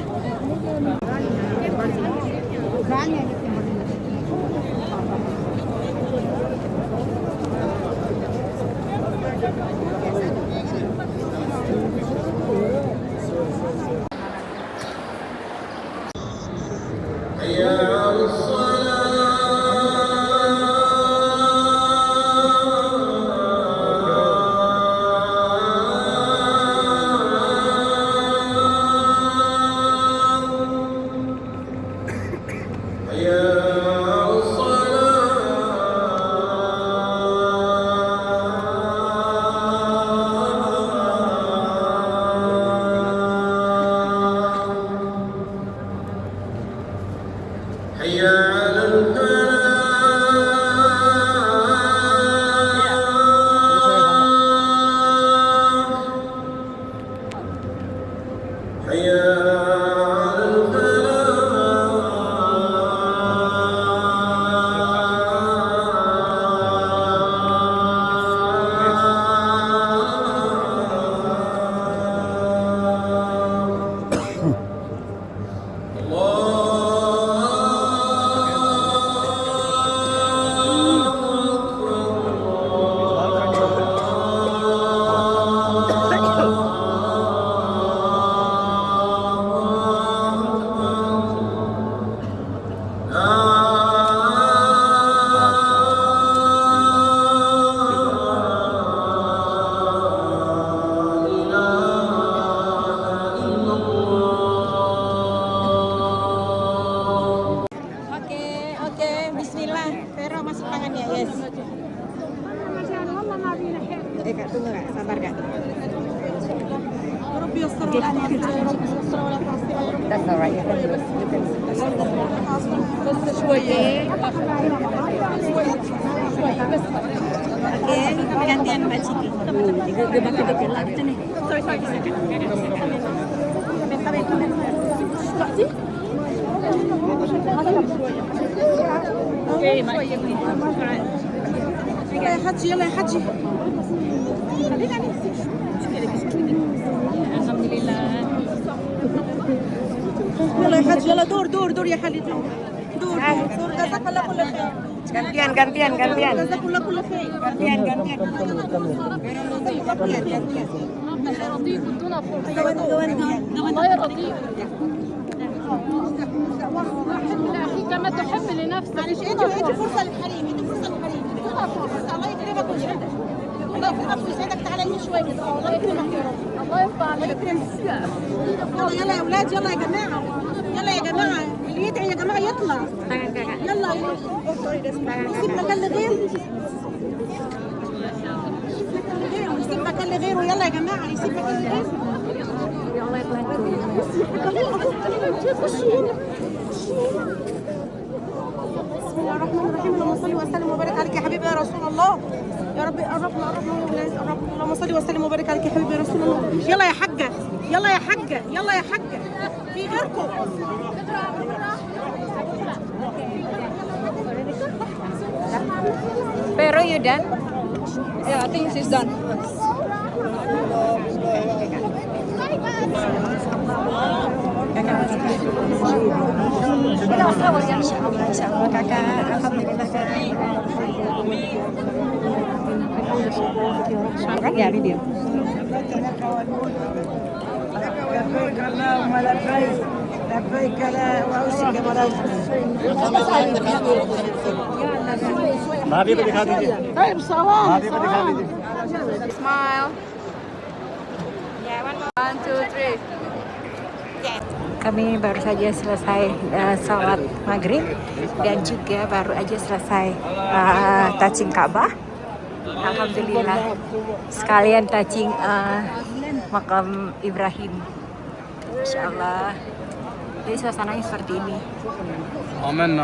Kak, tunggu Kak, sabar Kak. That's alright. You can Oke, gantian Mbak Ciki. يلا يا حجي يلا يا حجي يلا يا حجي يلا دور دور دور يا خالد دور دور دور جزاك الله كل خير gantian. جزاك الله كل خير الله يرضيك كما تحب لنفسك. معلش ادي فرصه للحريم ادي فرصه للحريم الله يكرمك ويسعدك الله يكرمك ويسعدك تعالى هنا شويه كده الله يكرمك يا رب الله يرضى عليك. يلا يلا يا اولاد يلا يا جماعه يلا يا جماعه اللي يدعي يا جماعه يطلع يلا يسيب مكان لغيره يسيب مكان لغيره يلا يا جماعه يسيب مكان لغيره بسم الله الرحمن الرحيم اللهم صل وسلم وبارك عليك يا حبيبي يا رسول الله يا رب قربنا اللهم صل وسلم وبارك عليك يا حبيبي يا رسول الله يلا يا حاجه يلا يا حاجه يلا يا حاجه في غيركم Pero you done? Yeah, I think she's done. Insya Allah kakak, alhamdulillah kakak. Ya video. لبيك لا وأوشك ما في بدك هذه طيب صواب ما في بدك هذه Smile. Yeah, 1, 2, 3. Kami baru saja selesai sholat maghrib dan juga baru aja selesai touching Ka'bah. Alhamdulillah sekalian touching makam Ibrahim. Masya Allah. Jadi suasananya seperti ini. Amin.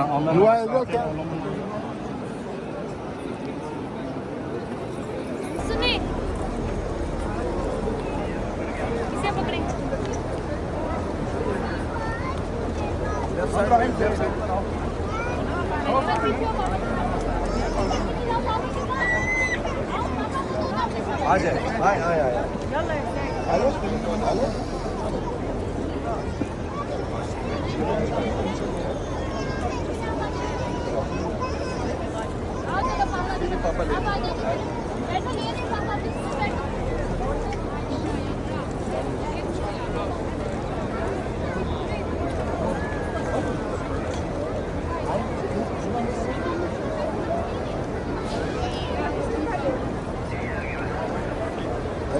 Sini. Siapa kering? Aja. Hai. Halo.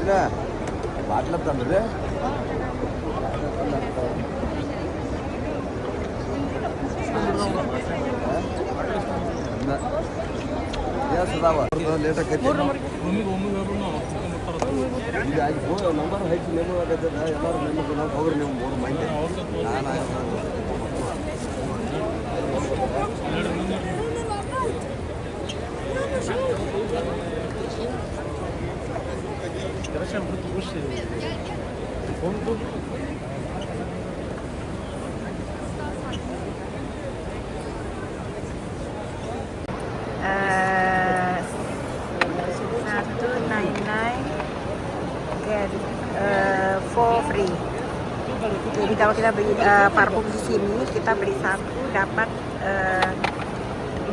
Ada. Batlap tandur ya. Ya sudah pak. Letak kecil. Ini aja boleh nomor haji nemu ada ada yang baru nemu kalau cover nemu baru main deh. Nah. Зачем будете фонду? get for free. Jadi kalau kita beli parfum di sini, kita beli 1 dapat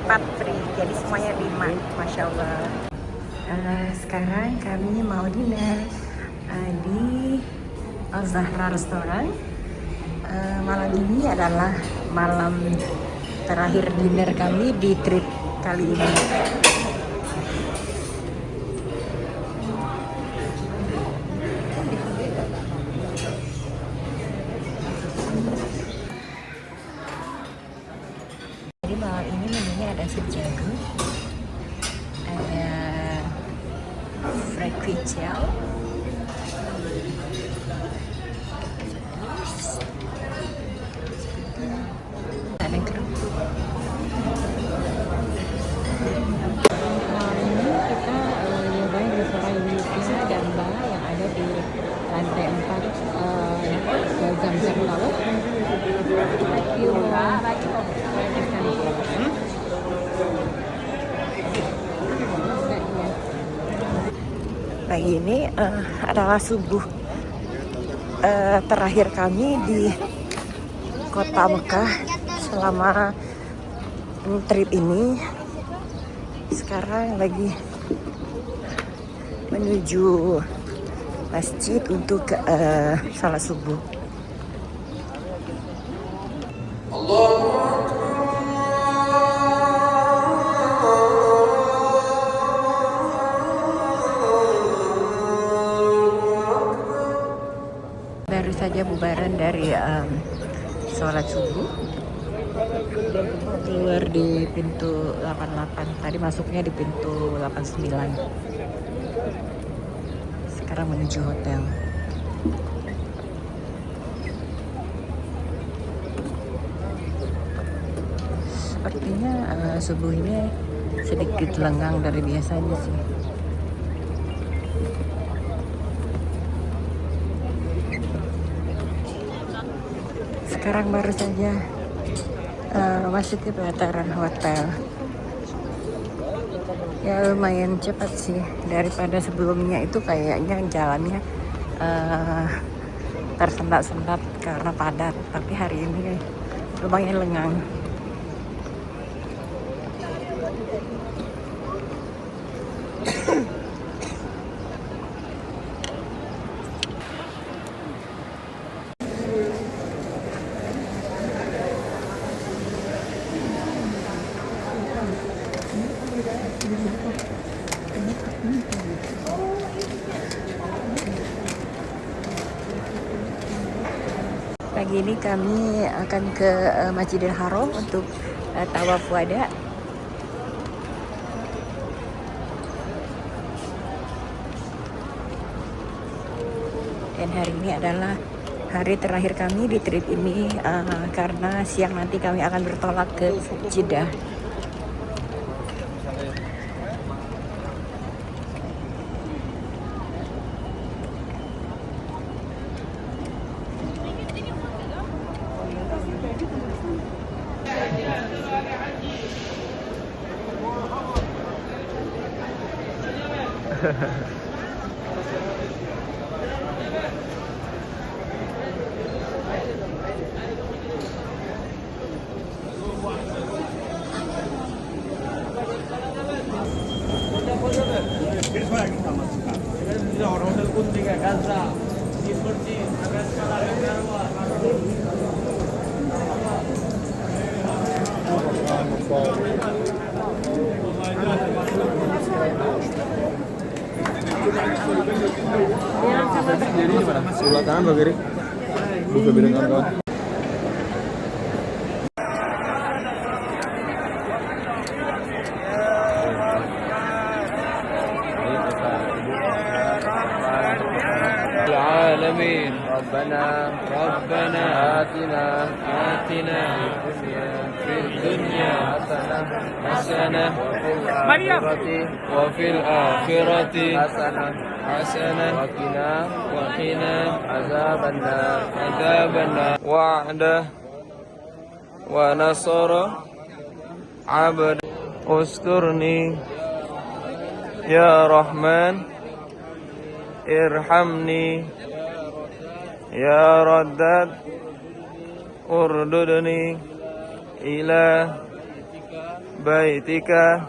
4 free. Jadi semuanya 5, masya Allah. Sekarang kami mau dinner di Al-Zahra Restoran. Malam ini adalah malam terakhir dinner kami di trip kali ini. Jadi malam ini menunya ada sup jagung, ada fried Kicau. Ada yang kerupuk. Hari ini kita nyobain restoran Yusya dan Ba yang ada di lantai 4 Zam-Zam Laut. Pagi ini adalah subuh terakhir kami di kota Mekah selama trip ini. Sekarang lagi menuju masjid untuk salat subuh. Baru saja bubaran dari sholat subuh, keluar di pintu 88. Tadi masuknya di pintu 89. Sekarang menuju hotel. Sepertinya subuh ini sedikit lengang dari biasanya sih. Sekarang baru saja masuk ke pelataran hotel. Ya lumayan cepat sih daripada sebelumnya, itu kayaknya jalannya tersendat-sendat karena padat. Tapi hari ini lumayan lengang. Pagi ini kami akan ke Masjidil Haram untuk tawaf wada. Dan hari ini adalah hari terakhir kami di trip ini karena siang nanti kami akan bertolak ke Jeddah. Sebelah kanan Mbak Giri. Buka bidang kawan. Alamin. Rabbana atina fid dunya hasanah wa fil akhirati hasanah wa qina azabannar wa'ada wa nasara abad usturni ya Rahman irhamni ya Raddad urdudni ila baitika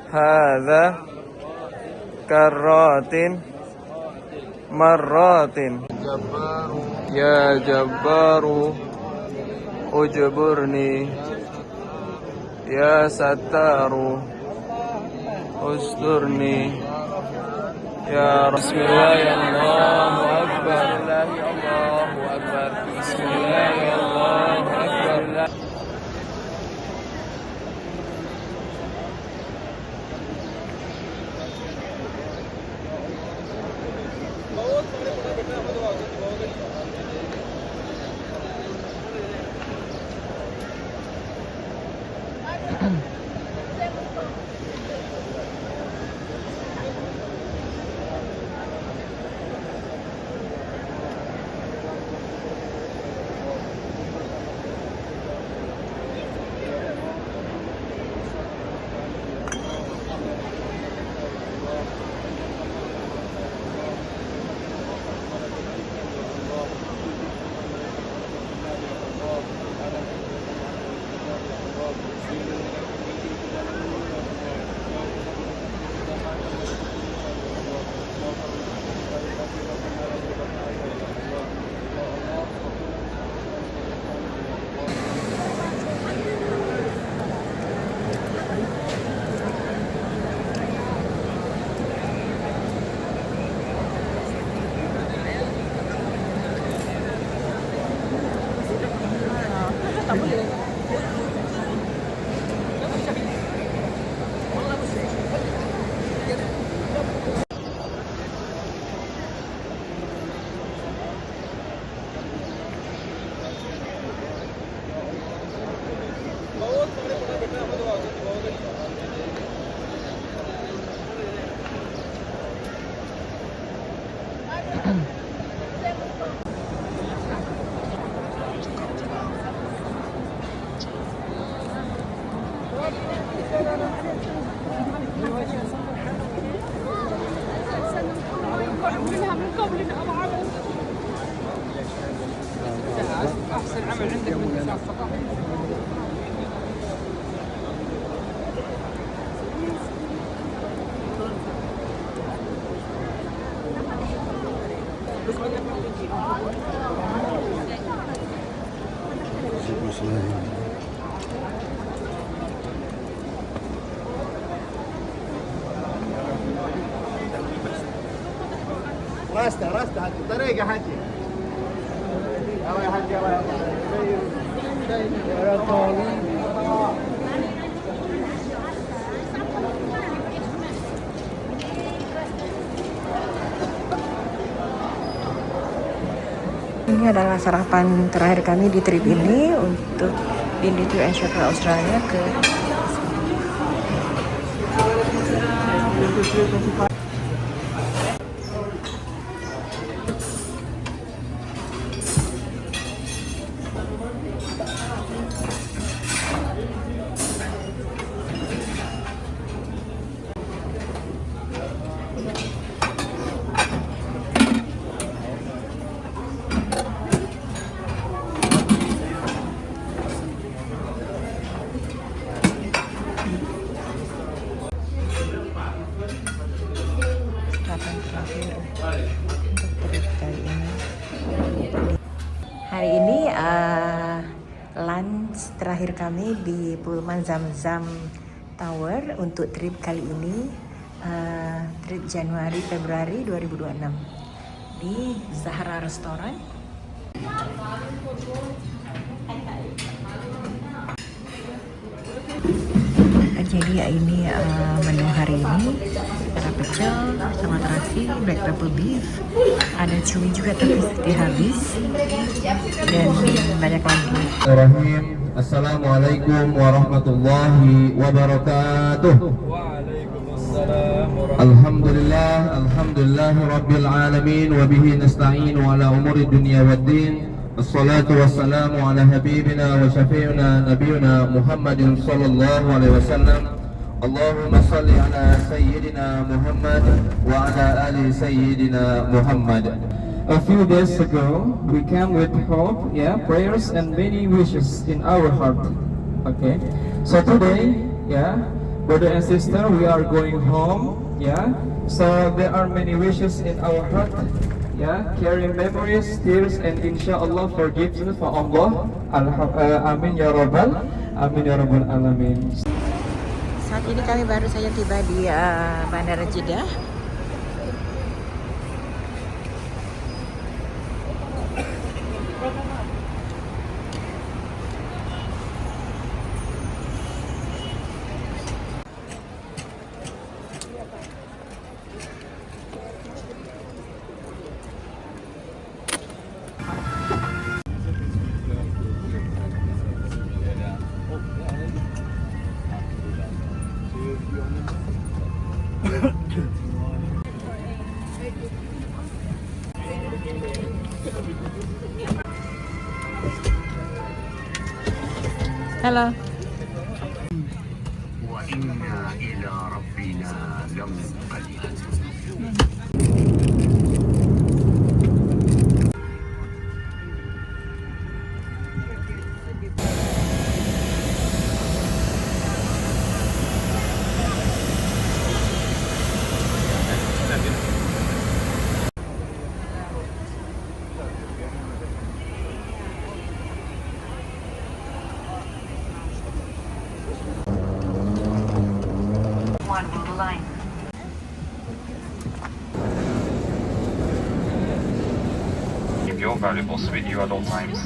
hadza karratin marratin ya Jabbaru ujburni ya Sattaru usturni ya Bismillahirrahmanirrahim. Allahu Akbar. Bismillahirrahmanirrahim. منها من قبلنا أبو عبس. أحسن عمل عندك من نساء الثقافة. راسته حكي طريقه حكي يلا يا حكي يلا يا Ini adalah sarapan terakhir kami di trip ini untuk Bindi Tour and Travel Australia ke sarapan terakhir untuk trip kali ini. Hari ini lunch terakhir kami di Pullman Zamzam Tower untuk trip kali ini, trip Januari Februari 2026 di Zahra Restoran. Jadi ini menu hari ini, ada pecel sama terasi, black pepper beef, ada cumi juga tapi sedikit habis, dan banyak lagi. Bismillahirrahmanirrahim. Assalamualaikum warahmatullahi wabarakatuh. Alhamdulillah rabbil alamin wa bihi nasta'in ala umuri dunya waddin. Assalatu wassalamu ala habibina wa syafi'ina nabiyuna Muhammadin sallallahu alaihi wasallam. Allahumma salli ala sayyidina Muhammad wa ala ali sayyidina Muhammad. A few days ago, we came with hope, prayers and many wishes in our heart. Okay, so today, brother and sister, we are going home. So there are many wishes in our heart. Carrying memories, tears, and inshallah forgiveness for Allah. Amin ya Rabbal, Amin ya Rabbal Alamin. Saat ini kami baru saja tiba di Bandara Jeddah. Halo. Keep your valuables with you at all times.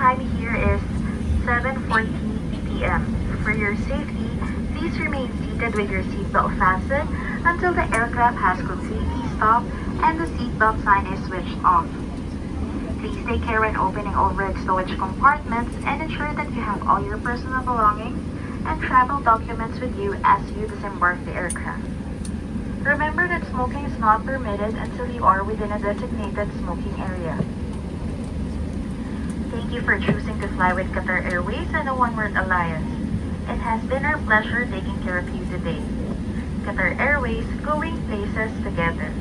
time here is 7:40 p.m. For your safety, please remain seated with your seatbelt fastened until the aircraft has completely stopped and the seatbelt sign is switched off. Please take care when opening overhead stowage compartments and ensure that you have all your personal belongings and travel documents with you as you disembark the aircraft. Remember that smoking is not permitted until you are within a designated smoking area. Thank you for choosing to fly with Qatar Airways and the One World Alliance. It has been our pleasure taking care of you today. Qatar Airways, going places together.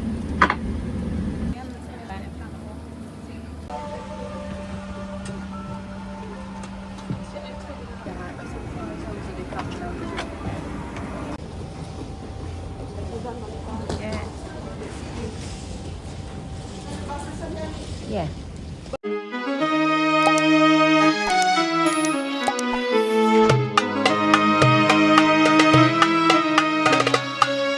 Yeah.